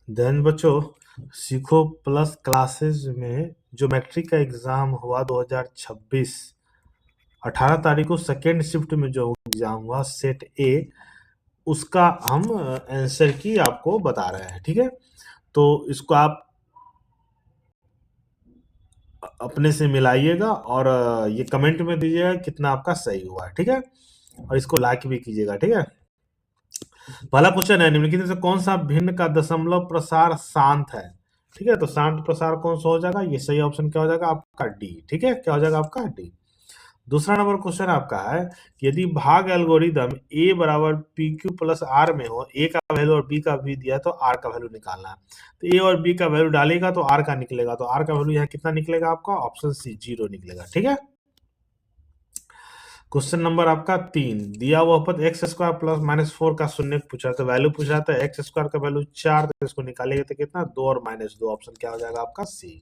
Then बच्चों सीखो plus classes में ज्योमेट्री का एग्जाम हुआ 2026 18 तारीख को सेकेंड शिफ्ट में जो एग्जाम हुआ सेट ए, उसका हम आंसर की आपको बता रहे हैं। ठीक है, तो इसको आप अपने से मिलाइएगा और ये कमेंट में दीजिएगा कितना आपका सही हुआ है। ठीक है, और इसको लाइक भी कीजिएगा। ठीक है, पहला क्वेश्चन है निम्नलिखित में से कौन सा भिन्न का दशमलव प्रसार शांत है। ठीक है, तो शांत प्रसार कौन सा हो जाएगा, ये सही ऑप्शन क्या हो जाएगा आपका डी। ठीक है, क्या हो जाएगा आपका डी। दूसरा नंबर क्वेश्चन आपका है कि यदि भाग एल्गोरिदम ए बराबर पी क्यू प्लस आर में हो, ए का वैल्यू और बी का भी दिया तो आर का वैल्यू निकालना है। तो ए और बी का वैल्यू डालेगा तो आर का निकलेगा, तो आर का वैल्यू यहाँ कितना निकलेगा आपका, ऑप्शन सी 0 निकलेगा। ठीक है, क्वेश्चन नंबर आपका 3, दिया हुआ पद एक्स स्क्वायर प्लस माइनस 4 का शून्य पूछा, तो वैल्यू पूछ रहा था एक्स स्क्वायर का वैल्यू 4, तो इसको निकालेंगे तो कितना 2 और माइनस 2, ऑप्शन क्या हो जाएगा आपका सी।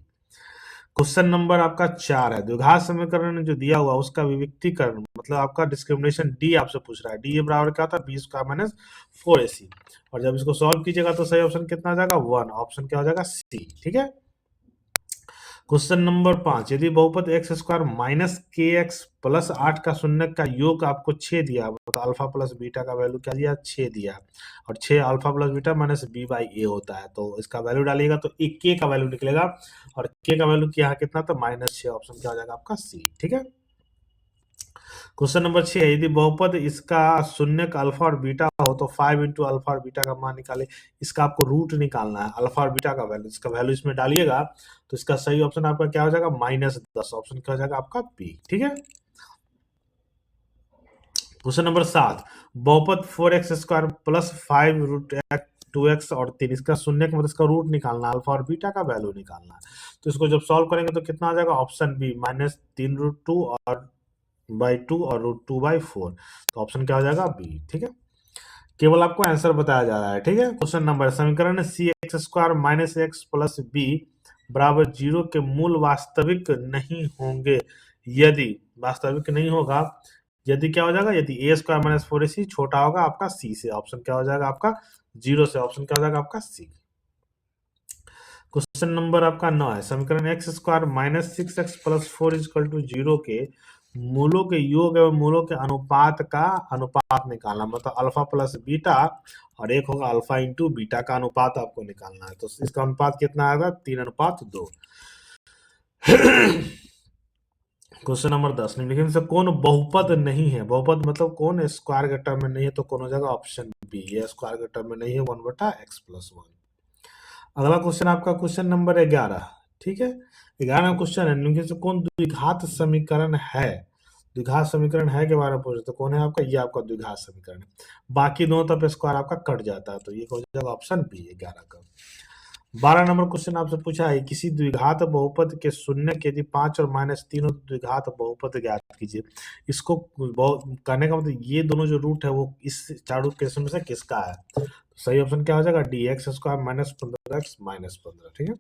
क्वेश्चन नंबर आपका 4 है, द्विघात समीकरण जो दिया हुआ उसका विविक्तीकरण मतलब आपका डिस्क्रिमिनेशन डी आपसे पूछ रहा है। डी बराबर क्या होता है, बी स्क्वायर माइनस 4ac, और जब इसको सॉल्व कीजिएगा तो सही ऑप्शन कितना आ जाएगा 1, ऑप्शन क्या हो जाएगा सी। ठीक है, क्वेश्चन नंबर 5, यदि बहुपद X square minus K X plus 8 का शून्य का योग आपको 6 दिया, तो अल्फा प्लस बीटा का वैल्यू क्या दिया 6 दिया, और 6 alpha plus beta minus B by A होता है, तो इसका वैल्यू डालिएगा तो एक के का वैल्यू निकलेगा, और के का वैल्यू यहाँ कितना था -6, ऑप्शन क्या हो जाएगा आपका सी। ठीक है, क्वेश्चन नंबर 6, यदि बहुपद इसका शून्य का अल्फा और बीटा हो तो 5 इंटू अल्फा और बीटा का मान निकाले। इसका आपको रूट निकालना है, अल्फा और बीटा का वैल्यू, इसका वैल्यू इसमें डालिएगा तो इसका सही ऑप्शन आपका क्या हो जाएगा -10, ऑप्शन क्या हो जाएगा आपका बी। ठीक है, क्वेश्चन नंबर 7, बहुपद 4x square plus 5 root 2x और 3, इसका शून्य का मतलब इसका रूट निकालना, अल्फा और बीटा का वैल्यू निकालना है, तो इसको जब सॉल्व करेंगे तो कितना आ जाएगा, ऑप्शन बी -3√2 और बाई 2 और √2/4, तो ऑप्शन क्या हो जाएगा बी। ठीक है, केवल आपको आंसर बताया जा रहा है। ठीक है, क्वेश्चन नंबर, समीकरण C X square minus X plus B बराबर 0 के मूल वास्तविक नहीं होंगे यदि, वास्तविक नहीं होगा यदि क्या हो जाएगा, यदि ए स्क्वायर माइनस 4ac छोटा होगा आपका सी से, ऑप्शन क्या हो जाएगा आपका 0 से, ऑप्शन क्या हो जाएगा आपका सी। क्वेश्चन नंबर आपका 9 है, समीकरण x square minus 6x plus 4 is equal to 0 के मूलों के योग एवं मूलों के अनुपात का अनुपात निकालना, मतलब अल्फा प्लस बीटा और एक होगा अल्फा इंटू बीटा का अनुपात आपको निकालना है, तो इसका अनुपात कितना आएगा 3:2। क्वेश्चन नंबर 10, निम्नलिखित में से कौन बहुपद नहीं है, बहुपद मतलब कौन स्क्वायर के टर्म में नहीं है, तो कौन हो जाएगा ऑप्शन बी, ये स्क्वायर के टर्म में नहीं है 1/x+1। अगला क्वेश्चन आपका क्वेश्चन नंबर 11। ठीक है, 11 क्वेश्चन है, निम्नलिखित से कौन द्विघात समीकरण है, द्विघात समीकरण है के बारे में पूछ रहे, तो कौन है आपका, ये आपका द्विघात समीकरण है, बाकी दोनों तरफ स्क्वायर आपका कट जाता है, तो ये हो जाएगा ऑप्शन बी 11 का। 12 नंबर क्वेश्चन आपसे पूछा है, किसी द्विघात बहुपद के शून्य के यदि 5 और -3 हो तो द्विघात बहुपद ज्ञात कीजिए। इसको करने का मतलब ये दोनों जो रूट है वो इस चारों केस में से किसका है, तो सही ऑप्शन क्या हो जाएगा D, x square minus 15x minus 15। ठीक है,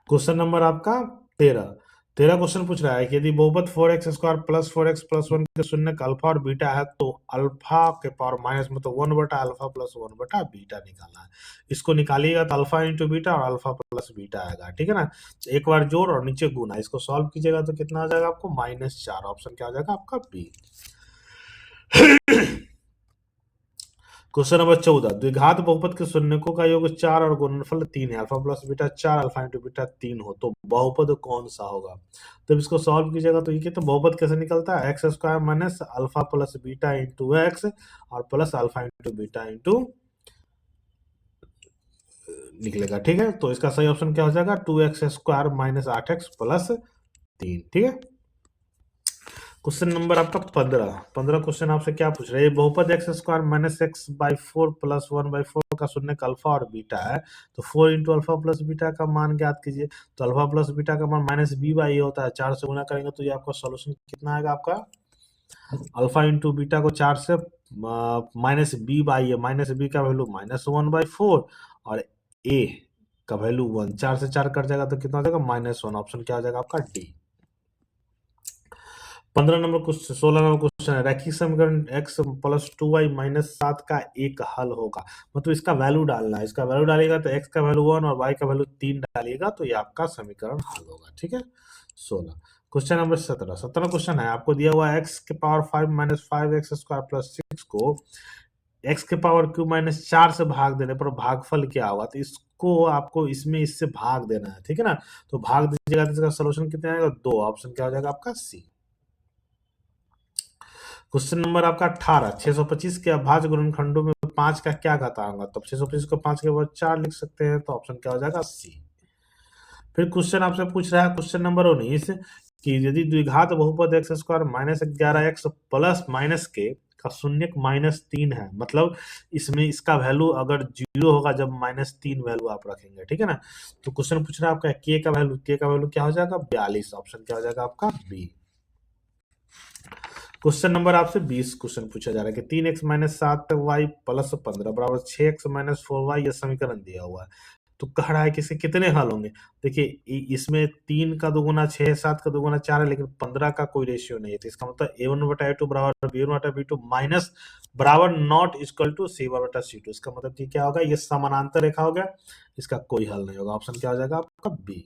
क्वेश्चन नंबर आपका 13, 13 क्वेश्चन पूछ रहा है कि यदि बहुपद 4x square plus 4x plus 1 के शून्य का अल्फा और बीटा है तो अल्फा के पावर माइनस मतलब 1/अल्फा प्लस 1/बीटा निकालना है। इसको निकालिएगा तो अल्फा इंटू बीटा और अल्फा प्लस बीटा आएगा। ठीक है ना, एक बार जोड़ और नीचे गुना, इसको सॉल्व कीजिएगा तो कितना आ जाएगा आपको -4, ऑप्शन क्या आ जाएगा आपका बी। क्वेश्चन नंबर 14, द्विघात बहुपद के शून्यकों का योग 4 और गुणनफल 3 है, alpha plus beta 4 alpha into beta 3 हो तो बहुपद कौन सा होगा, तो इसको सॉल्व कीजिएगा तो ये तो बहुपद कैसे निकलता है, X square minus alpha plus beta into X और plus alpha into beta into निकलेगा। ठीक है, तो इसका सही ऑप्शन क्या हो जाएगा 2x square minus 8x plus 3। ठीक है, क्वेश्चन नंबर आपका 15 क्वेश्चन आपसे क्या पूछ रहे हैं, बहुपद X square minus x by 4 plus 1/4 का शून्य का अल्फा और बीटा है, तो 4 इंटू अल्फा प्लस बीटा का मान ज्ञात कीजिए, तो अल्फा प्लस बीटा का मान -b/a होता है, 4 से गुना करेंगे तो ये आपका सॉल्यूशन कितना आएगा आपका, अल्फा इंटू बीटा को 4 से -b/a, माइनस बी का वैल्यू -1/4 और a का वैल्यू 1, 4 से 4 कट जाएगा तो कितना हो जाएगा -1, ऑप्शन क्या हो जाएगा आपका D. 15 number question, 16 number question है, रैखिक समीकरण x प्लस 2y माइनस 7 का एक हल होगा। मतलब इसका वैल्यू डालना है, इसका वैल्यू डालेगा तो x का वैल्यू 1 और y का वैल्यू 3 डालिएगा तो ये आपका समीकरण हल होगा। ठीक है, 16। क्वेश्चन नंबर 17, 17 क्वेश्चन है, आपको दिया हुआ है x के power 5 minus 5x square plus 6 को x के पावर क्यूब माइनस 4 से भाग देने पर भागफल क्या होगा। तो इसको आपको इसमें इससे भाग देना है, ठीक है ना। तो भाग दीजिएगा तो इसका सोल्यूशन कितना आएगा, 2। ऑप्शन क्या हो जाएगा आपका सी। क्वेश्चन नंबर आपका 18, 625 के अभाज्य गुणनखंडों में 5 का क्या घातांक होगा। तब 625 को 5 के बाद 4 लिख सकते हैं, तो ऑप्शन क्या हो जाएगा सी। फिर क्वेश्चन आपसे पूछ रहा है क्वेश्चन नंबर 19 कि यदि द्विघात बहुपद X square minus 11x plus minus के का शून्यक -3 है, मतलब इसमें इसका वैल्यू अगर 0 होगा जब -3 वैल्यू आप रखेंगे, ठीक है ना। तो क्वेश्चन पूछ रहा है आपका के का वैल्यू क्या हो जाएगा 42। ऑप्शन क्या हो जाएगा आपका बी। क्वेश्चन नंबर आपसे 20 क्वेश्चन पूछा जा रहा है कि 3x माइनस 7y प्लस 15 बराबर 6x माइनस 4y, यह समीकरण दिया हुआ है। तो कह रहा है कि इसके कितने हल होंगे। देखिए इसमें 3 का दोगुना 6 है, 7 का दोगुना 4 है, लेकिन 15 का कोई रेशियो नहीं है। तो इसका मतलब a1/a2 बराबर b1/b2 माइनस बराबर नॉट इक्वल टू c1/c2। इसका मतलब कि क्या होगा, ये समानांतर रेखा हो गया, इसका कोई हल नहीं होगा। ऑप्शन क्या हो जाएगा आपका बी।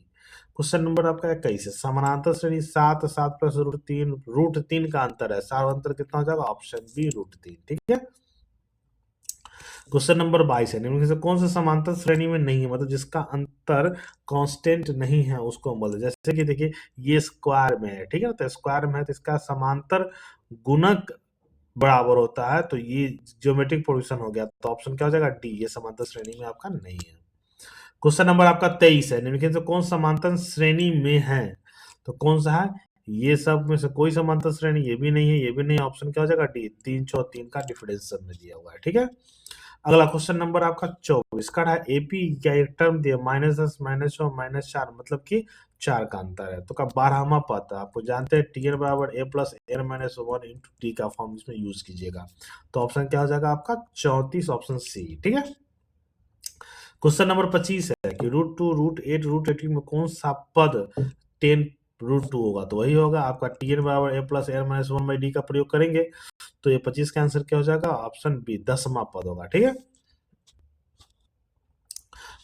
क्वेश्चन नंबर आपका 21 है, समानांतर श्रेणी 7 7 प्लस √3 का अंतर है, सारा अंतर कितना हो जाएगा, ऑप्शन बी √3। ठीक है। क्वेश्चन नंबर 22 है, निम्नलिखित से कौन सा समांतर श्रेणी में नहीं है, मतलब जिसका अंतर कांस्टेंट नहीं है उसको हम बोलते हैं। जैसे कि देखिए ये स्क्वायर में है, ठीक है ना, तो स्क्वायर में है तो इसका समांतर गुणक बराबर होता है, तो ये ज्योमेट्रिक प्रोग्रेशन हो गया। तो ऑप्शन क्या हो जाएगा डी, ये समांतर श्रेणी में आपका नहीं है। क्वेश्चन नंबर आपका 23 है, निम्नलिखित से कौन समांतर श्रेणी में है, तो कौन सा है, ये सब में से कोई समांतर श्रेणी, ये भी नहीं है, ये भी नहीं है। ऑप्शन क्या हो जाएगा डी, 3 4 3 का डिफरेंशियल में दिया हुआ है। ठीक है। अगला क्वेश्चन नंबर आपका 24 का है, एपी का एक टर्म दिया -10 -6 -4, मतलब कि 4 का अंतर है। तो का 12वां पद आपको जानते हैं tn बराबर a plus n minus 1 into T का फॉर्म इसमें यूज कीजिएगा। तो ऑप्शन क्या हो जाएगा आपका 34, ऑप्शन सी। ठीक है। क्वेश्चन नंबर 25 है कि √2 √8 √18 में कौन सा पद 10 √2 होगा, तो वही होगा आपका tn बराबर a plus n minus 1 by D का प्रयोग करेंगे, तो ये 25 का आंसर क्या हो जाएगा, ऑप्शन बी 10वां पद होगा। ठीक है।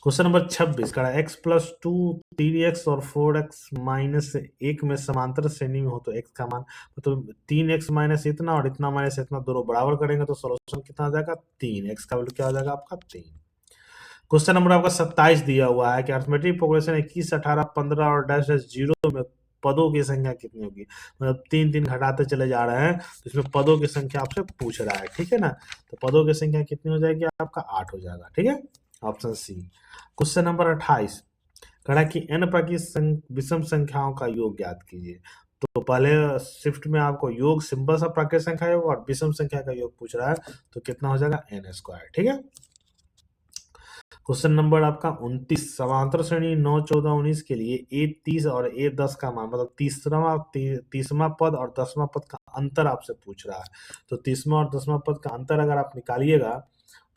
क्वेश्चन नंबर 26 का x प्लस 2 3x और 4x माइनस 1 में समांतर श्रेणी में हो तो x का मान, मतलब 3x माइनस इतना और इतना माइनस इतना दोनों बराबर करेंगे तो सोल्यूशन कितना आ जाएगा 3। x का वैल्यू क्या हो जाएगा आपका 3। क्वेश्चन नंबर आपका 27 दिया हुआ है कि अर्थमेटिक प्रोग्रेशन 21 18 15 और डैश डैश 0 में पदों की संख्या कितनी होगी, मतलब 3 3 घटाते चले जा रहे हैं, तो इसमें पदों की संख्या आपसे पूछ रहा है। ठीक है ना, तो पदों की संख्या कितनी हो जाएगी आपका 8 हो जाएगा। ठीक है, ऑप्शन सी। क्वेश्चन नंबर 28 कह रहा है कि n विषम संख्याओं का योग ज्ञात कीजिए। तो पहले शिफ्ट में आपको योग सिंपल सा प्राकृतिक संख्या योग और विषम संख्या का योग पूछ रहा है, तो कितना हो जाएगा n²। ठीक है। क्वेश्चन नंबर आपका 29, समांतर श्रेणी 9 14 19 के लिए a30 और a10 का मान, मतलब तीसवां पद और 10वां पद का अंतर आपसे पूछ रहा है। तो 30वां और 10वां पद का अंतर अगर आप निकालिएगा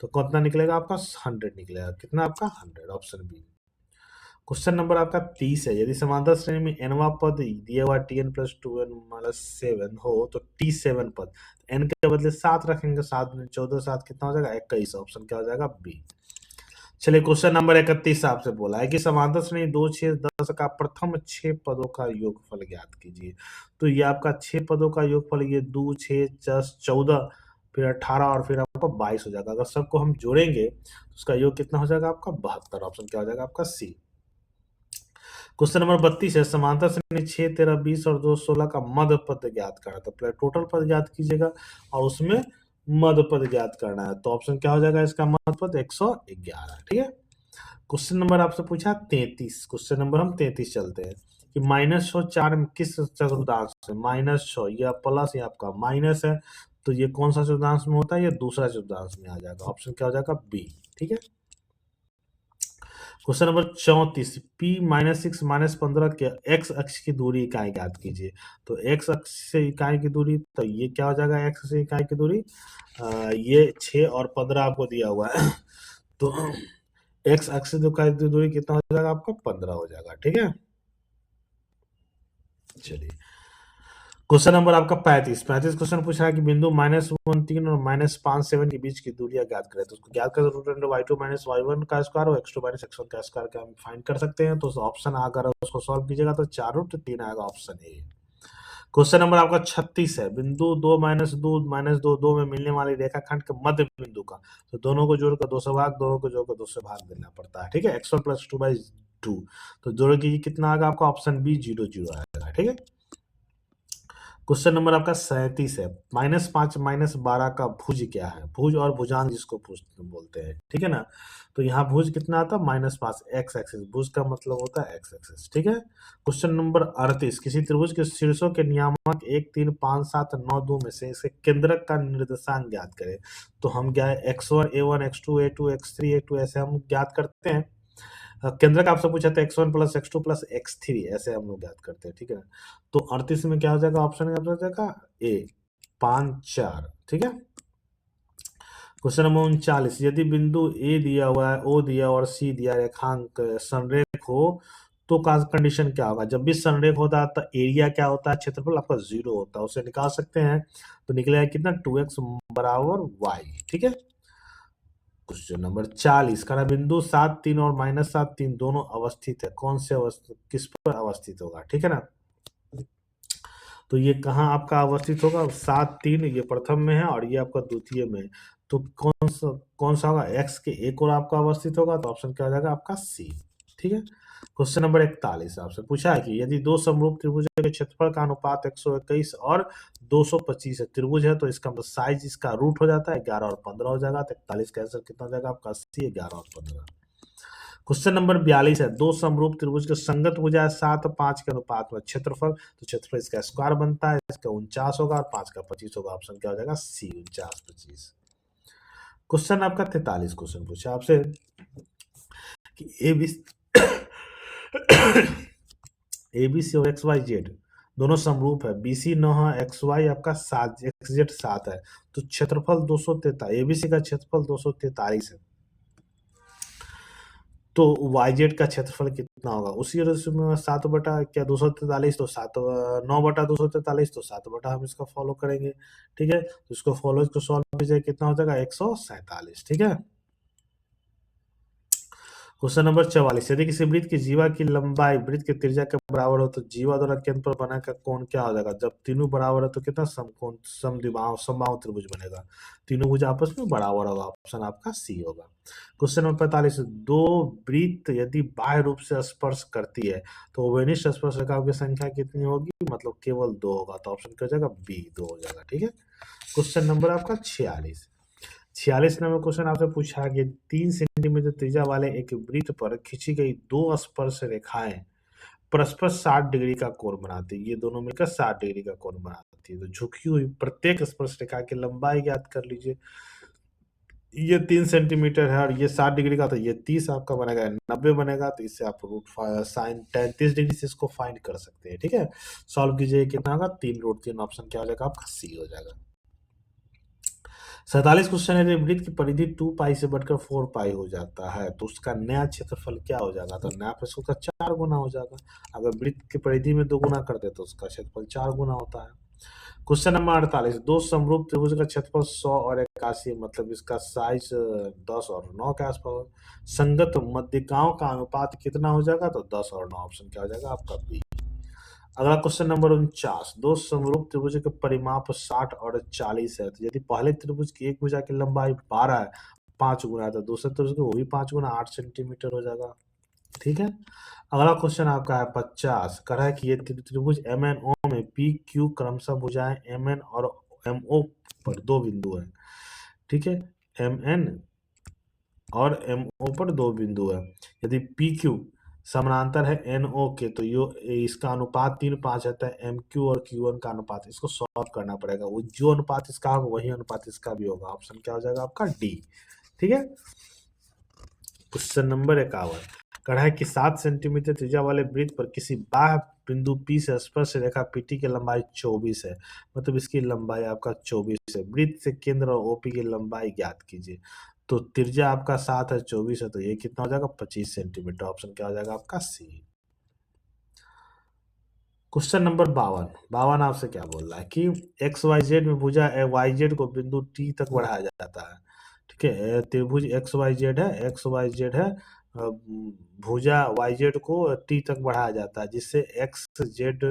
तो कितना निकलेगा आपका 100 निकलेगा। कितना आपका 100, ऑप्शन बी। क्वेश्चन नंबर आपका 30 है, यदि समांतर श्रेणी में nवां पद दिया हुआ tn प्लस 2n माइनस 7 हो तो t7 पद, n के बदले 7 रखेंगे, 7 में 14 7 कितना हो जाएगा 21। ऑप्शन क्या हो जाएगा बी। चलिए क्वेश्चन नंबर 31 आपसे बोला है कि समांतर श्रेणी 2 6 10 का प्रथम 6 पदों का योगफल ज्ञात कीजिए। तो ये आपका 6 पदों का योगफल, ये 2 6 10 14 फिर 18 और फिर आपका 22 हो जाएगा। अगर सबको हम जोड़ेंगे तो उसका योग कितना हो जाएगा आपका 72। ऑप्शन क्या हो जाएगा आपका सी। क्वेश्चन नंबर 32 है, समांतर श्रेणी 6 13 20 और 2 16 का मध्य पद ज्ञात करना। तो पहले टोटल पद ज्ञात कीजिएगा और उसमें मध्य पद ज्ञात करना है। तो ऑप्शन क्या हो जाएगा इसका मध्य पद 111। ठीक है। क्वेश्चन नंबर आपसे पूछा 33, क्वेश्चन नंबर हम 33 चलते हैं कि -4 में किस चतुर्थांश से, -6 या प्लस या आपका माइनस है, तो ये कौन सा चतुर्थांश में होता है, ये दूसरा चतुर्थांश में आ जाएगा। ऑप्शन क्या हो जाएगा बी। ठीक है। क्वेश्चन नंबर 34, p -6 -15 के x अक्ष की दूरी इकाई ज्ञात कीजिए। तो x अक्ष से इकाई की दूरी, तो ये क्या हो जाएगा x से इकाई की दूरी, ये 6 और 15 आपको दिया हुआ है तो x अक्ष से इकाई की दूरी कितना हो जाएगा आपका 15 हो जाएगा। ठीक है। चलिए क्वेश्चन नंबर आपका 35 क्वेश्चन पूछा है कि बिंदु -1 3 और -5 7 के बीच की दूरियां ज्ञात करें। तो उसको ज्ञात कर √y2 - y1 का स्क्वायर और x2 - x1 का स्क्वायर का हम फाइंड कर सकते हैं। तो ऑप्शन अगर उसको सॉल्व कीजिएगा तो 4√3 आएगा, ऑप्शन ए। क्वेश्चन नंबर आपका 36 है, बिंदु 2 -2 -2 2 में मिलने वाली रेखाखंड के मध्य बिंदु का, तो दोनों को जोड़कर 2 से भाग, दोनों को जोड़कर 2 से भाग देना पड़ता है। ठीक है, x1 + 2/2, तो जोड़ कीजिए कितना आएगा आपका, ऑप्शन बी 0 0 आएगा। ठीक है, क्वेश्चन नंबर आपका 37 है, -5 -12 का भुज क्या है? भुज और भुजांग जिसको बोलते हैं, ठीक है ना। तो यहाँ भुज कितना आता है, -5 एक्स एक्सिस, भुज का मतलब होता है एक्स एक्सिस। ठीक है, क्वेश्चन नंबर 38, किसी त्रिभुज के शीर्षों के नियामक 1 3 5 7 9 2 में से इसके केंद्रक का निर्देशांक ज्ञात करें। तो हम क्या है, x1 a1 x2 a2 x3 a2 ऐसे हम ज्ञात करते हैं। केंद्रक आपसे पूछा था x1 + x2 + x3, ऐसे हम लोग ज्ञात करते हैं। ठीक है, तो 38 में क्या हो जाएगा, ऑप्शन में हो जाएगा ए 5 4। ठीक है, क्वेश्चन नंबर 39, यदि बिंदु ए दिया हुआ है, ओ दिया और सी दिया रेखांक संरेख हो तो का कंडीशन क्या होगा? जब भी संरेख होता है तो एरिया क्या होता है, क्षेत्रफल आपका 0 होता है, उसे निकाल सकते हैं। तो निकलेगा कितना, 2x = y। ठीक है, क्वेश्चन नंबर 40, करा बिंदु 7 3 और -7 3 दोनों अवस्थित है, कौन से अवस्थित, किस पर अवस्थित होगा? ठीक है ना, तो ये कहाँ आपका अवस्थित होगा, 7 3 ये प्रथम में है और ये आपका द्वितीय में है। तो कौन सा होगा, x के एक और आपका अवस्थित होगा, तो ऑप्शन क्या हो जाएगा आपका सी। ठीक है, क्वेश्चन नंबर 41 आपसे पूछा है कि यदि दो समरूप त्रिभुजों के क्षेत्रफल का अनुपात 121 और 225 है, त्रिभुज है, तो इसका साइज इसका रूट हो जाता है, 11 और 15 हो जाएगा। तो 41 का आंसर कितना हो जाएगा आपका, सी 11 और 15। क्वेश्चन नंबर 42 है, दो समरूप त्रिभुज के संगत भुजा 7 5 के अनुपात में क्षेत्रफल, तो क्षेत्रफल इसका स्क्वायर बनता है, इसका 49 होगा और 5 का 25 होगा, ऑप्शन क्या हो जाएगा, सी 49 25। क्वेश्चन आपका 43 क्वेश्चन पूछा आपसे कि एबीसी और एक्स वाई जेड दोनों समरूप है, बीसी 9 है, एक्स वाई आपका 7, एक्स जेड 7 है, तो क्षेत्रफल 243, एबीसी का क्षेत्रफल 243 है, तो वाई जेड का क्षेत्रफल कितना होगा? उसी रेशियो में 7 बटा क्या 243, तो 7 9 बटा 243, तो 7 बटा हम इसका फॉलो करेंगे। ठीक है, तो इसको फॉलो, इसको सॉल्व कीजिए, कितना हो जाएगा 147। ठीक है, क्वेश्चन नंबर 44, यदि किसी वृत्त की जीवा की लंबाई वृत्त के त्रिज्या के बराबर हो तो जीवा द्वारा केंद्र पर बना का कोण क्या हो जाएगा? जब तीनों बराबर है तो कितना समकोण, समबाहु त्रिभुज बनेगा, तीनों भुज आपस में बराबर होगा, ऑप्शन आपका सी होगा। क्वेश्चन नंबर 45, दो वृत्त यदि बाह्य रूप से स्पर्श करती है तो ओवेनिष्ठ स्पर्श रेखाओं की संख्या कितनी होगी? मतलब केवल 2 होगा, तो ऑप्शन क्या हो जाएगा, बी 2 हो जाएगा। ठीक है, क्वेश्चन नंबर आपका 46 नंबर क्वेश्चन आपसे पूछा कि 3 सेंटीमीटर त्रिज्या वाले एक वृत्त पर खींची गई दो स्पर्श रेखाएं परस्पर 60 डिग्री का कोण बनाती है, ये दोनों मिलकर 60 डिग्री का कोण बनाती है। तो झुकी हुई प्रत्येक स्पर्श रेखा की लंबाई ज्ञात कर लीजिए। ये 3 सेंटीमीटर है और ये 60 डिग्री का, तो ये 30 आपका बनेगा, 90 बनेगा, तो इससे आप रूट साइन 33 डिग्री से इसको फाइंड कर सकते हैं। ठीक है, सॉल्व कीजिए, कितना होगा, 3√3, ऑप्शन क्या हो जाएगा आपका, सी हो जाएगा। 47 क्वेश्चन है, वृत्त की परिधि 2 पाई से बढ़कर 4 पाई हो जाता है तो उसका नया क्षेत्रफल क्या हो जाएगा? तो नया क्षेत्रफल का 4 गुना हो जाएगा। अगर वृत्त की परिधि में 2 गुना कर दे तो उसका क्षेत्रफल 4 गुना होता है। क्वेश्चन नंबर 48, दो समरूप त्रिभुज का क्षेत्रफल 100 और 81, मतलब इसका साइज 10 और 9 के आसपास, संगत मध्यिकाओं का अनुपात कितना हो जाएगा? तो 10 और 9, ऑप्शन क्या हो जाएगा आपका बी। अगला क्वेश्चन नंबर 49, दो समरूप त्रिभुज के परिमाप 60 और 40 है, तो यदि पहले त्रिभुज की एक भुजा की लंबाई 12 है, 5 गुना है, तो दूसरे त्रिभुज की वो भी 5 गुना 8 सेंटीमीटर हो जाएगा। ठीक है, अगला क्वेश्चन आपका है 50, कह रहा है कि ये त्रिभुज एम एन ओ में पी क्यू क्रमशः भुजाएं एम एन और एम ओ पर दो बिंदु है। ठीक है, एम एन और एम ओ पर दो बिंदु है, यदि पी क्यू समानांतर है एन ओ के, तो यो इसका अनुपात 3:5 आता है, एम क्यू और क्यू वन का अनुपात, इसको सॉल्व करना पड़ेगा, वो जो अनुपात इसका होगा वही अनुपात इसका भी होगा, ऑप्शन क्या हो जाएगा आपका, डी। ठीक है, क्वेश्चन नंबर 51, कढ़ाई की 7 सेंटीमीटर त्रिज्या वाले वृत्त पर किसी बाह्य बिंदु P से स्पर्श रेखा PT की लंबाई 24 है, मतलब इसकी लंबाई आपका 24 है, वृत्त से केंद्र और OP की लंबाई ज्ञात कीजिए। तो त्रिज्या आपका 7 है, 24 है, तो ये कितना हो जाएगा, 25 सेंटीमीटर, ऑप्शन क्या हो जाएगा आपका सी। क्वेश्चन नंबर 52 आपसे क्या बोल रहा है कि एक्स वाई जेड में भुजा वाई जेड को बिंदु टी तक बढ़ाया जाता है। ठीक है, त्रिभुज एक्स वाई जेड है, एक्स वाई जेड है, भुजा वाई जेड को टी तक बढ़ाया जाता है, जिससे एक्स जेड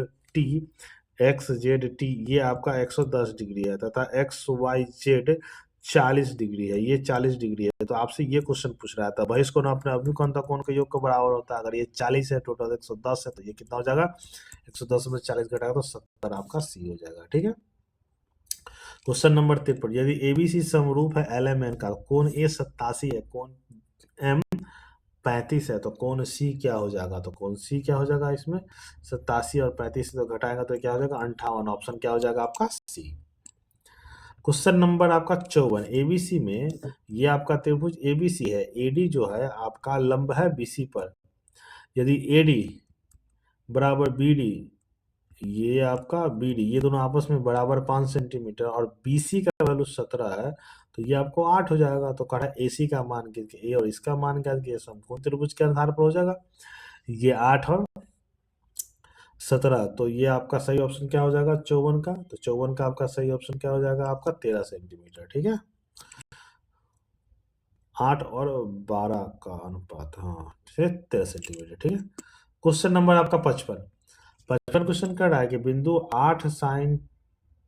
टी ये आपका 110 डिग्री है तथा एक्स वाई जेड 40 डिग्री है, ये 40 डिग्री है। तो आपसे ये क्वेश्चन पूछ रहा था भाई, इसको ना अपने अभिकोण तथा कोण के योग के बराबर होता है। अगर ये 40 है, टोटल 110 है, तो ये कितना हो जाएगा? 110 में 40 घटाएगा तो 70 आपका सी हो जाएगा। ठीक है, क्वेश्चन नंबर 53, यदि एबीसी समरूप है एल एम एन का, कोण ए 87 है, कोण एम 35 है, तो कोण सी क्या हो जाएगा? तो कोण सी क्या हो जाएगा? इसमें 87 और 35 से तो घटाएगा तो क्या हो जाएगा? 58। ऑप्शन क्या हो जाएगा आपका? सी। क्वेश्चन नंबर आपका 54, एबीसी में ये आपका त्रिभुज एबीसी है, एडी जो है आपका लंब है बीसी पर। यदि एडी बराबर बीडी, ये आपका बीडी, ये दोनों आपस में बराबर 5 सेंटीमीटर और बीसी का वैल्यू 17 है, तो ये आपको 8 हो जाएगा। तो कहा एसी का मान के ए और इसका मान क्या कि समकोण त्रिभुज के आधार पर हो जाएगा। ये 8 और 17, तो ये आपका सही ऑप्शन क्या हो जाएगा? 54 का। तो 54 का आपका सही ऑप्शन क्या हो जाएगा? आपका 13 सेंटीमीटर। ठीक है, 8 और 12 का अनुपात, हाँ, 13 सेंटीमीटर। ठीक है, क्वेश्चन नंबर आपका 55 क्वेश्चन कर रहा है कि बिंदु 8 साइन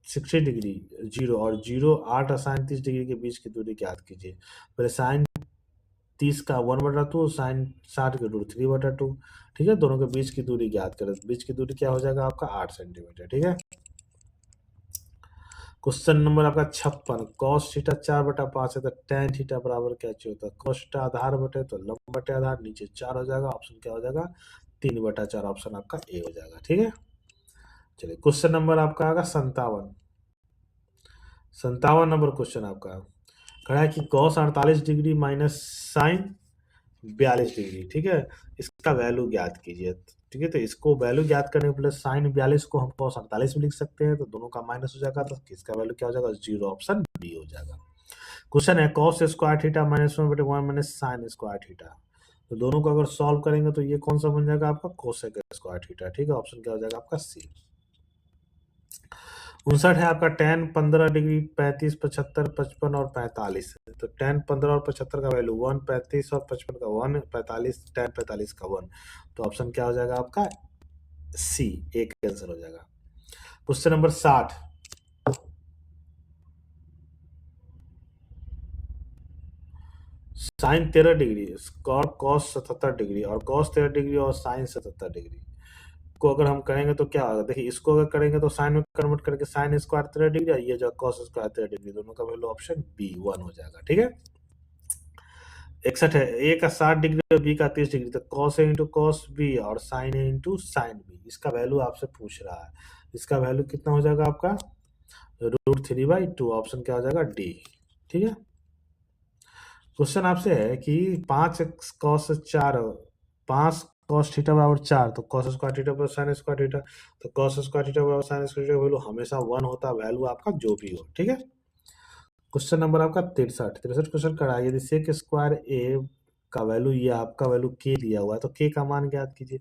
60 डिग्री 0 और 0 8 साइन 30 डिग्री के बीच की दूरी ज्ञात कीजिए। पहले साइन 30 का 1/2, साइन 60 के रूट 3/2। ठीक है, दोनों के बीच की दूरी ज्ञात करें। बीच की दूरी क्या हो जाएगा आपका? 8 सेंटीमीटर। ठीक है, क्वेश्चन नंबर आपका 56, कॉस थीटा 4/5 है तो टेन थीटा बराबर क्या चाहिए होता है? कॉस थीटा आधार बटे तो लंब बटे आधार, नीचे 4 हो जाएगा। ऑप्शन क्या हो जाएगा? 3/4। ऑप्शन आपका ए हो जाएगा। ठीक है, चलिए क्वेश्चन नंबर आपका आएगा 57 नंबर क्वेश्चन आपका कहा है कि cos 48 degree minus sine 42 degree. ठीक है, इसका वैल्यू ज्ञात कीजिए। ठीक है, तो इसको वैल्यू ज्ञात करने के लिए साइन 42 को हम कॉस 48 में लिख सकते हैं, तो दोनों का माइनस हो जाएगा, तो किसका वैल्यू क्या हो जाएगा? 0। ऑप्शन बी हो जाएगा। क्वेश्चन है cos square theta minus 1/1 minus sign square theta, तो दोनों को अगर सॉल्व करेंगे तो ये कौन सा बन जाएगा? आपका कोसेक स्क्वायर थीटा। ठीक है, ऑप्शन क्या हो जाएगा? आपका सी। 59 है आपका tan 15 डिग्री 35 75 55 और 45 है। तो tan 15 और 75 का वैल्यू 1, 35 और 55 का 1, 45 tan 45 का 1। तो ऑप्शन क्या हो जाएगा आपका? सी, एक आंसर हो जाएगा। क्वेश्चन नंबर 60, साइन 13 डिग्री और कॉस 77 डिग्री और कॉस 13 डिग्री और साइन 77 डिग्री को अगर हम करेंगे तो क्या होगा? देखिए, इसको अगर करेंगे तो साइन में कन्वर्ट करके साइन स्क्वायर 13 डिग्री, ये जो कॉस स्क्वायर 13 डिग्री, दोनों का वैल्यू ऑप्शन बी 1 हो जाएगा। ठीक है, 61 है, ए का 60 डिग्री और बी का 30 डिग्री, तो cos A into cos B और साइन ए इंटू साइन बी, इसका वैल्यू आपसे पूछ रहा है। इसका वैल्यू कितना हो जाएगा आपका? √3/2। ऑप्शन क्या हो जाएगा? डी। ठीक है, क्वेश्चन आपसे है कि 5 कॉस 4, 5 कॉस थीटा बराबर 4, तो कॉस स्क्वायर थीटा बराबर साइन स्क्वायर थीटा, तो कॉस स्क्वायर थीटा बराबर साइन स्क्वायर थीटा वैल्यू हमेशा 1 होता है, वैल्यू आपका जो भी हो। ठीक है, क्वेश्चन नंबर आपका 63 क्वेश्चन करा है, यदि सेक स्क्वायर ए का वैल्यू, ये आपका वैल्यू के दिया हुआ है, तो के का मान ज्ञात कीजिए।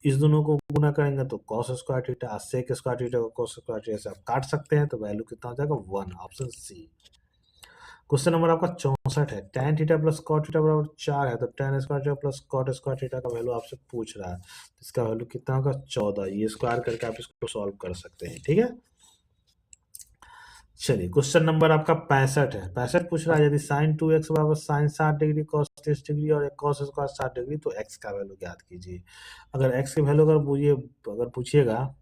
इस दोनों को गुना करेंगे तो cos square theta, sec square theta को कॉस स्क्वायर थीटा से आप काट सकते हैं, तो वैल्यू कितना हो जाएगा? 1। Option C. क्वेश्चन नंबर आपका 64 है, tan theta plus cot theta बराबर 4 है, तो tan square theta plus cot square theta का वैल्यू आपसे पूछ रहा है, इसका वैल्यू कितना होगा? 14। ये स्क्वायर करके आप इसको सॉल्व कर सकते हैं। ठीक है, चलिए क्वेश्चन नंबर आपका 65 है, 65 पूछ रहा है, यदि साइन 2x बराबर साइन 60 डिग्री कॉस 30 डिग्री और कॉस स्क्वायर 60 डिग्री, तो x का वैल्यू ज्ञात कीजिए। अगर x की वैल्यू अगर पूछिएगा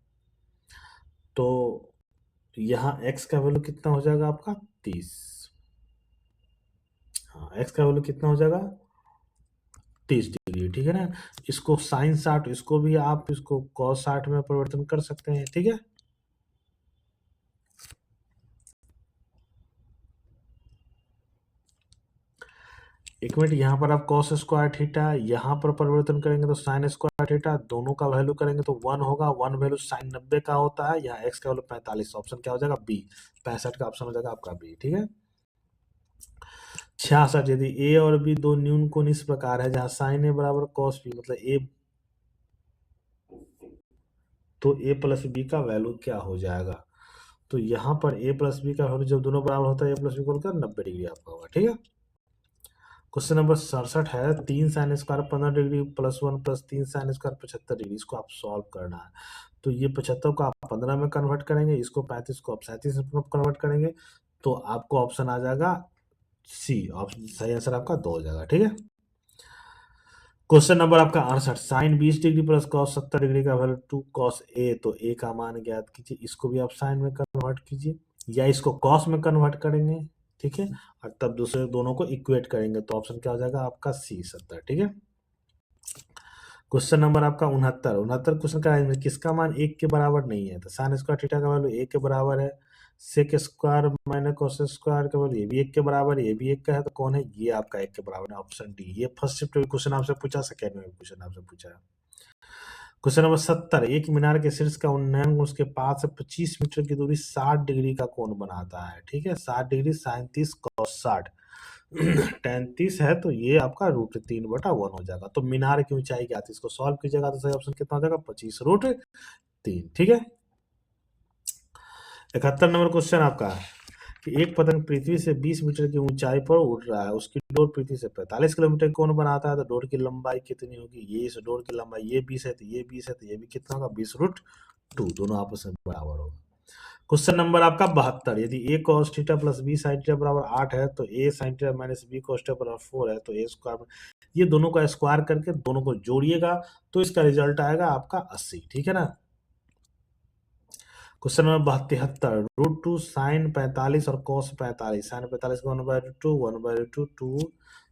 तो यहाँ x का वैल्यू कितना हो जाएगा आपका? 30। हाँ, x का वैल्यू कितना हो जाएगा? 30 डिग्री। ठीक है ना, इसको साइन 60, इसको भी आप इसको कॉस 60 में परिवर्तन कर सकते हैं। ठीक है, एक मिनट, यहाँ पर आप कॉस स्क्वायर थीटा यहाँ पर परिवर्तन करेंगे तो साइन स्क्वायर थीटा, दोनों का वैल्यू करेंगे तो 1 होगा। 1 वैल्यू साइन 90 का होता है, यहाँ x का वैल्यू 45। ऑप्शन क्या हो जाएगा? बी। 65 का ऑप्शन हो जाएगा आपका बी। ठीक है, 66, यदि a और b दो न्यून कोण इस प्रकार है जहाँ साइन ए बराबर कॉस बी, मतलब a, तो a प्लस बी का वैल्यू क्या हो जाएगा। तो यहाँ पर a प्लस बी का वैल्यू जब दोनों बराबर होता है a प्लस बी को 90 डिग्री आपका होगा। ठीक है। क्वेश्चन नंबर 67 है 3 sine square 15 degree plus 1 plus 3 sine square 75 degree. इसको आप सॉल्व करना है। तो ये 75 को आप 15 में कन्वर्ट करेंगे, इसको 35 को आप 37 में कन्वर्ट करेंगे, तो आपको ऑप्शन आ जाएगा सी। ऑप्शन सही आंसर आपका 2 हो जाएगा। ठीक है। क्वेश्चन नंबर आपका 68 sine 20 degree plus cos 70 degree का वैल्यू 2 कॉस ए। तो ए का मान ज्ञात कीजिए। इसको भी आप साइन में कन्वर्ट कीजिए या इसको कॉस में कन्वर्ट करेंगे। ठीक है। और तब दूसरे दोनों को इक्वेट करेंगे तो ऑप्शन क्या हो जाएगा आपका सी 70। ठीक है। क्वेश्चन नंबर आपका 69 क्वेश्चन का है किसका मान 1 के बराबर नहीं है। तो साइन स्क्वायर थीटा का वैल्यू 1 के बराबर है। Sec square minus cos square का वैल्यू ये भी 1 के बराबर है, ये भी 1 का है, तो कौन है ये आपका 1 के बराबर है। Option D. ये फर्स्ट शिफ्ट में क्वेश्चन आपसे पूछा, सेकेंड में क्वेश्चन आपसे पूछा है। क्वेश्चन नंबर 70 एक मीनार के शीर्ष का उन्नयन उसके पास से 25 मीटर की दूरी 60 डिग्री का कोण बनाता है। ठीक है। 60 डिग्री साइन 30 कॉस 60 tan 30 है, तो ये आपका √3/1 हो जाएगा। तो मीनार की ऊंचाई क्या थी, इसको सॉल्व कीजिएगा तो सही ऑप्शन कितना हो जाएगा 25√3। ठीक है। 71 नंबर क्वेश्चन आपका है कि एक पतंग पृथ्वी से 20 मीटर की ऊंचाई पर उड़ रहा है, उसकी डोर पृथ्वी से 45 किलोमीटर कोण बनाता है, तो डोर की लंबाई कितनी होगी। ये इस डोर की लंबाई ये 20 है, तो ये 20 है, तो ये भी कितना होगा 20√2, दोनों आपस में बराबर होगा। क्वेश्चन नंबर आपका 72 यदि a cos theta plus b sin theta बराबर 8 है, तो a sin theta minus b cos theta बराबर 4 है, तो a स्क्वायर, ये दोनों का स्क्वायर करके दोनों को जोड़िएगा तो इसका रिजल्ट आएगा आपका 80। ठीक है ना। क्वेश्चन नंबर 73 √2 साइन 45 और cos 45, साइन 45 का 1/2 1/2 2,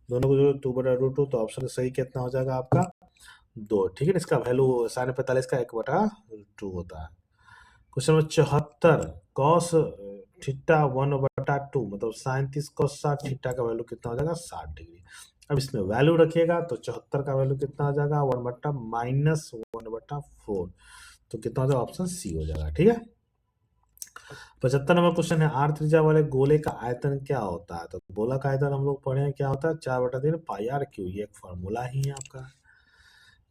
दोनों को जो 2/√2, तो ऑप्शन सही कितना हो जाएगा आपका 2। ठीक है। इसका वैल्यू साइन 45 का 1/2 होता है। क्वेश्चन नंबर 74 कॉस थीटा 1/2 मतलब साइन 30 कॉस 60 थीटा का वैल्यू कितना हो जाएगा 60 डिग्री। अब इसमें वैल्यू रखिएगा तो 74 का वैल्यू कितना हो जाएगा 1/-(-1/4), तो कितना हो जाएगा ऑप्शन सी हो जाएगा। ठीक है। 75 नंबर क्वेश्चन है आर त्रिज्या वाले गोले का आयतन क्या होता है। तो गोला का आयतन हम लोग पढ़े हैं क्या होता है 4/3 πr/क्यू, ये एक फॉर्मूला ही है आपका।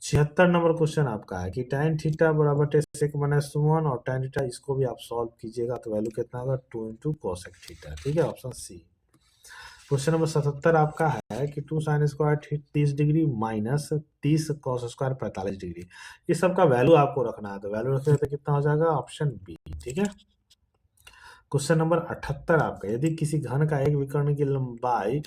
76 नंबर क्वेश्चन आपका है कि tan थीटा बराबर sec माइनस 1 और tan थीटा, इसको भी आप सॉल्व कीजिएगा तो वैल्यू कितना होगा 2 × cosec थीटा। ठीक है। Option C. क्वेश्चन नंबर 77 आपका है कि 2 sine square 30 degree minus 30 cos square 45 degree, इस सब का वैल्यू आपको रखना है, तो वैल्यू रखेगा तो कितना हो जाएगा ऑप्शन बी। ठीक है। क्वेश्चन नंबर 78 आपका यदि किसी घन का एक विकर्ण की लंबाई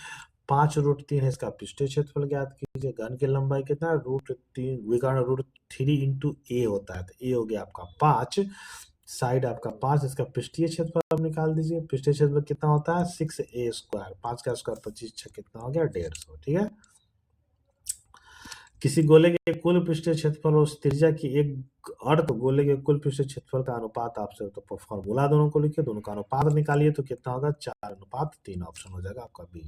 5√3 है, इसका पृष्ठीय क्षेत्रफल ज्ञात कीजिए। घन की लंबाई कितना √3 विकर्ण √3 × a होता है, तो a हो गया आपका 5, साइड आपका 5, इसका पृष्ठीय क्षेत्रफल आप निकाल दीजिए। पृष्ठीय क्षेत्रफल कितना होता है 6a², 5 का स्क्वायर 25 6 कितना हो गया 150। ठीक है। किसी गोले के कुल पृष्ठीय क्षेत्रफल और उस त्रिज्या की एक अर्ध गोले के कुल पृष्ठीय क्षेत्रफल का अनुपात आपसे, तो फॉर्मूला दोनों को लिखिए, दोनों का अनुपात निकालिए तो कितना होगा 4:3, ऑप्शन हो जाएगा आपका बी।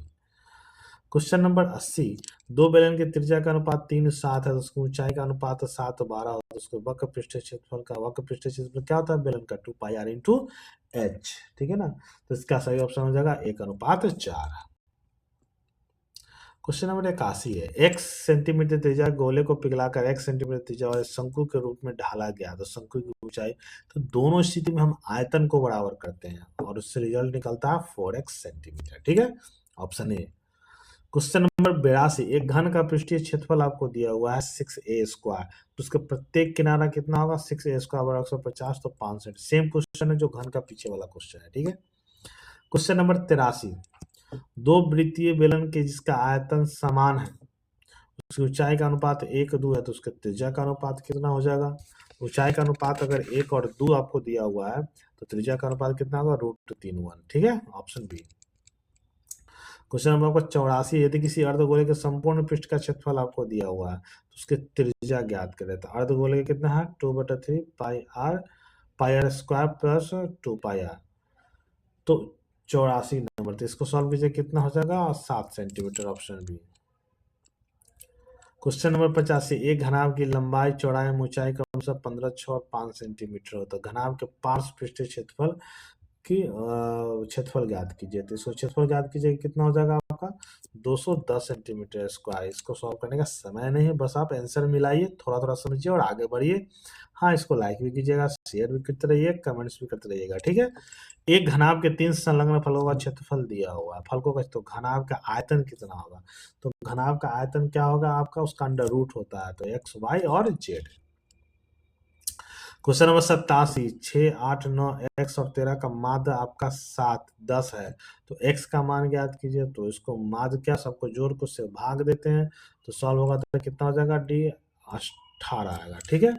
क्वेश्चन नंबर 80 दो बेलन की त्रिज्या का अनुपात 3:7 है, तो उसकी ऊंचाई का अनुपात 7:12 होता है, उसके वक्र पृष्ठीय क्षेत्रफल का वक्र पृष्ठीय क्षेत्रफल क्या होता है बेलन का 2πr/h। ठीक है ना। तो इसका सही ऑप्शन हो जाएगा 1:4। क्वेश्चन नंबर 81 है x सेंटीमीटर त्रिज्या गोले को पिघलाकर x सेंटीमीटर त्रिज्या वाले शंकु के रूप में ढाला गया, तो शंकु की ऊंचाई, तो दोनों स्थिति में हम आयतन को बराबर करते हैं और उससे रिजल्ट निकलता है 4x सेंटीमीटर। ठीक है। Option A. क्वेश्चन नंबर 82 एक घन का पृष्ठीय क्षेत्रफल आपको दिया हुआ है 6a², तो उसका प्रत्येक किनारा कितना होगा 6a² 150, तो 5 सेंट। सेम क्वेश्चन है जो घन का पीछे वाला क्वेश्चन है। ठीक है। क्वेश्चन नंबर 83 दो वृत्तीय बेलन के जिसका आयतन समान है, उसकी ऊंचाई का अनुपात 1:2 है, तो उसका त्रिज्या का अनुपात कितना हो जाएगा। ऊंचाई का अनुपात अगर 1 और 2 आपको दिया हुआ है तो त्रिज्या का अनुपात कितना होगा √3 ठीक है। Option B. क्वेश्चन नंबर आपको 84 यदि किसी अर्धगोले के संपूर्ण पृष्ठ का क्षेत्रफल आपको दिया हुआ है तो उसके त्रिज्या ज्ञात करें, तो अर्धगोले का कितना है 2/3 πr² प्लस 2πr, तो 84 नंबर, तो इसको सॉल्व कीजिए कितना हो जाएगा 7 centimetre, option B. Question number 85 एक घनाभ की लंबाई चौड़ाई ऊंचाई क्रमशः 15 6 और 5 सेंटीमीटर हो, तो घनाभ के पार्श्व पृष्ठीय क्षेत्रफल की क्षेत्रफल ज्ञात कीजिए, तो इसको क्षेत्रफल ज्ञात कीजिए कितना हो जाएगा आपका 210 सेंटीमीटर स्क्वायर। इसको सॉल्व करने का समय नहीं है, बस आप आंसर मिलाइए, थोड़ा थोड़ा समझिए और आगे बढ़िए। हाँ, इसको लाइक भी कीजिएगा, शेयर भी करते रहिए, कमेंट्स भी करते रहिएगा, ठीक है। एक घनाभ के 3 संलग्न फलकों का क्षेत्रफल दिया हुआ है। फलकों का तो घनाभ का आयतन कितना होगा? तो घनाभ का आयतन क्या होगा आपका? उसका अंडर रूट होता है, तो एक्स, वाई और जेड। क्वेश्चन नंबर 87, 6, 8, 9, एक्स और 13 का माध्य आपका 7, 10 है। तो एक्स का मान ज्ञात कीजिए। तो इसको माध्य क्या, सबको जोड़ को उससे भाग देते हैं, तो सॉल्व होगा तो कितना हो जाएगा? डी 18 आएगा, ठीक है।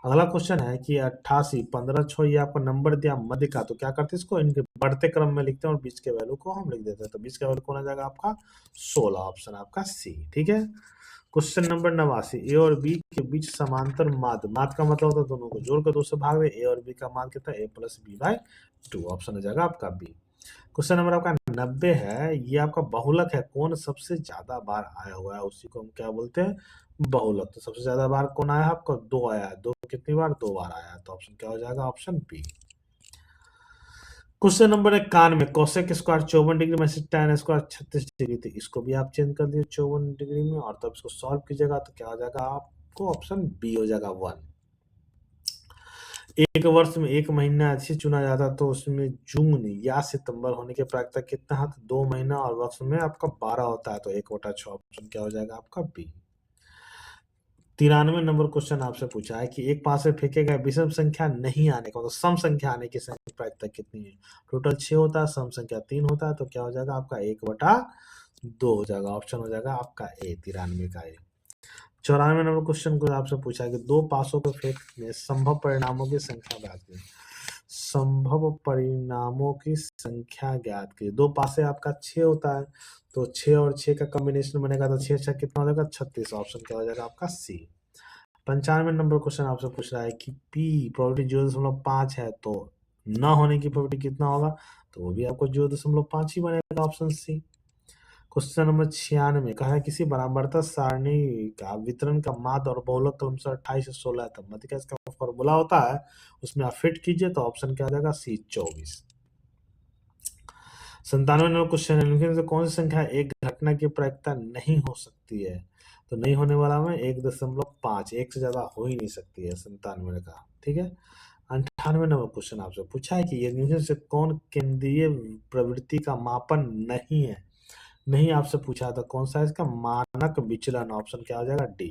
अगला क्वेश्चन है कि 88, 15, 6 ये आपको नंबर दिया मध्य का, तो क्या करते हैं इसको इनके बढ़ते क्रम में लिखते हैं और बीच के वैल्यू को हम लिख देते हैं। तो बीच का वैल्यू कौन आ जाएगा आपका? 16, ऑप्शन आपका सी, ठीक है। क्वेश्चन नंबर 89, ए और बी के बीच समांतर माध्य। माध्य का मतलब होता है दोनों को जोड़कर 2 से भाग दे। ए और बी का मान कितना? ए प्लस बी बाय 2, ऑप्शन हो जाएगा आपका बी। क्वेश्चन नंबर आपका 90 है, ये आपका बहुलक है, कौन सबसे ज्यादा बार आया हुआ है, उसी को हम क्या बोलते हैं? बहुलक। तो सबसे ज्यादा बार कौन आया है आपका? 2 आया है। 2 कितनी बार? 2 बार आया है, तो ऑप्शन क्या हो जाएगा? Option B. Question number 91, cosec square 54 degree में से tan स्क्वायर 36 डिग्री थी। इसको भी आप चेंज कर दिए 54 डिग्री में, और तब इसको सॉल्व कीजिएगा तो क्या हो जाएगा आपको? ऑप्शन बी हो जाएगा 1। एक वर्ष में एक महीना ऐसे चुना जाता तो उसमें जून या सितंबर होने के प्रायिकता कितना है? तो 2 महीना, और वर्ष में आपका 12 होता है, तो 1/6, ऑप्शन क्या हो जाएगा आपका? बी। 93 नंबर क्वेश्चन आपसे पूछा है कि एक पास से फेंके गए विषम संख्या नहीं आने का, मतलब सम संख्या आने की प्रायिकता कितनी है? टोटल 6 होता है, सम संख्या 3 होता है, तो क्या हो जाएगा आपका? 1/2 हो जाएगा, ऑप्शन हो जाएगा आपका ए, 93 का ए। 94 नंबर क्वेश्चन को आपसे पूछा है कि 2 पासों को फेंकने संभव परिणामों की संख्या ज्ञात कीजिए। संभव परिणामों की संख्या ज्ञात कीजिए। 2 पासे आपका 6 होता है, तो 6 और 6 का कॉम्बिनेशन बनेगा, तो 6 6 कितना हो जाएगा? 36, ऑप्शन क्या हो जाएगा आपका? सी। 95 नंबर क्वेश्चन आपसे पूछ रहा है कि पी प्रोबेबिलिटी 0.5 है, तो न होने की प्रोबेबिलिटी कितना होगा? तो वो भी आपको 0.5 ही बनेगा, ऑप्शन सी। क्वेश्चन नंबर 96 कहा है किसी बराबरता सारणी का वितरण का माध्य और बहुलक क्रमशः 28 से 16 तक मध्य का इसका फॉर्मूला होता है, उसमें आप फिट कीजिए तो ऑप्शन क्या आ जाएगा? सी, 24। 97 नंबर क्वेश्चन है, निम्नलिखित में से कौन सी संख्या एक घटना की प्रायिकता नहीं हो सकती है? तो नहीं होने वाला में 1.5, एक से ज्यादा हो ही नहीं सकती है 97 का, ठीक है। 98 नंबर क्वेश्चन आपसे पूछा है कि ये निम्नलिखित से कौन केंद्रीय प्रवृत्ति का मापन नहीं है? नहीं आपसे पूछा था, कौन सा है इसका? मानक विचलन, ऑप्शन क्या हो जाएगा? डी।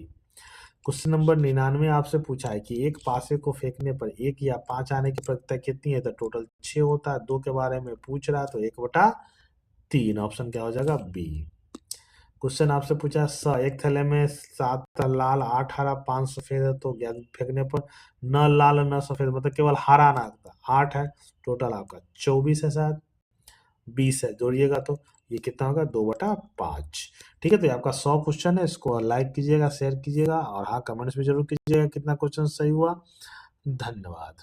क्वेश्चन नंबर 99 आपसे पूछा है कि एक पासे को फेंकने पर 1 या 5 आने की प्रवृत्ति कितनी है? तो टोटल 6 होता है। 2 के बारे में पूछ रहा है, तो 1/3, ऑप्शन क्या हो जाएगा? बी। क्वेश्चन आपसे पूछा एक थैले में 7 लाल 8 हरा 5 सफेद है, तो फेंकने पर न लाल न सफेद, मतलब केवल हरा ना 8 है, टोटल आपका 24 है, शायद 20 है, जोड़िएगा तो ये कितना होगा? 2/5, ठीक है। तो ये आपका 100 क्वेश्चन है, इसको लाइक कीजिएगा, शेयर कीजिएगा, और हाँ, कमेंट्स भी जरूर कीजिएगा कितना क्वेश्चन सही हुआ। धन्यवाद।